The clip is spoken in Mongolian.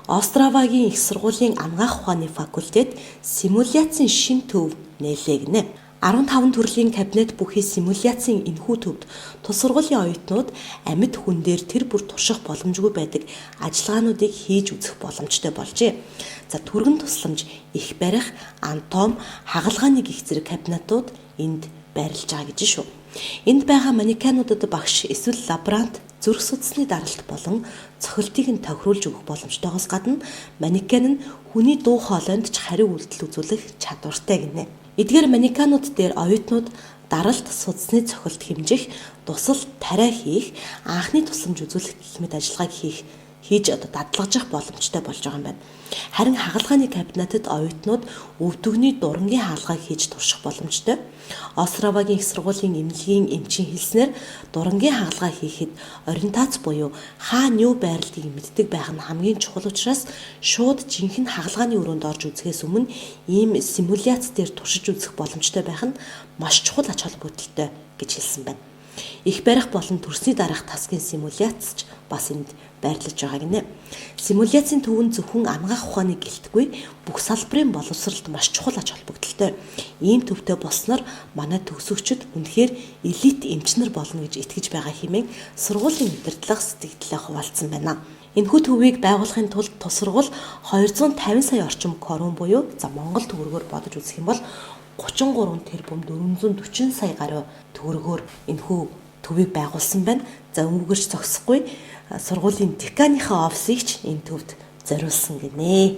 Островагийн их сургуулийн анагаах ухааны факультет симуляцийн шин төв нээлээ гинэ. 15 төрлийн кабинет бүхий симуляцийн энэхүү төвд тус сургуулийн оюутнууд амьд хүн дээр тэр бүр турших боломжгүй байдаг ажиллагаануудыг хийж үзэх боломжтой болжээ. За түргэн тусламж, их барих, анатом, хагалгааны гих зэрэг кабинетууд энд байрлаж байгаа гэж шүү. Энд байгаа манекенуудад багш эсвэл лаборант зүрх судасны даралт болон цохилтыг нь тохируулж өгөх боломжтойгоос гадна манекен нь хүний дуу хоолойнд ч хариу үйлдэл үзүүлэх чадвартай гинэ. Эдгээр манекенууд дээр оюутнууд даралт, судасны цохилт хэмжих, тусал тариа хийх, анхны тусламж үзүүлэх гэх мэт ажиллагааг хийж дадлагжих боломжтой болж байгаа юм байна. Харин хагалгааны кабинетад оюутнууд өвдөгний дурангийн хаалгааг хийж турших боломжтой. Островагийн их сургуулийн эмнэлгийн эмчийн хэлснээр дурангийн хаалгаа хийхэд ориентац буюу хаана юу байрлалыг мэддэг байх нь хамгийн чухал учраас шууд жинхэнэ хагалгааны өрөөнд орж үзэхээс өмнө ийм симуляц дээр туршиж үзэх боломжтой байх нь маш чухал ач холбогдолтой гэж хэлсэн байна. Их барих болон төрсний дараах тасгийн симуляцч бас энд байрлаж байгаа гинэ. Симуляцийн төвөн зөвхөн анагаах ухааны гэлтгүй бүх салбарын боловсролд маш чухал ач холбогдолтой. Ийм төвтэй болсноор манай төгсөгчид үнэхээр элит эмчнэр болно гэж итгэж байгаа хэмээн сургуулийн удирдлага сэтгэгдлээ хуваалцсан байна. Энэхүү төвийг байгуулахын тулд тус сургууль 250 сая орчим крон буюу Монгол төгрөгөөр бодож үзэх юм бол 33 тэрбум 440 сая гаруй төгрөгөөр энэхүү төвийг байгуулсан байна. За өнгөрч зогсохгүй сургуулийн деканыхаа офисыг ч энэ төвд зориулсан гинэ.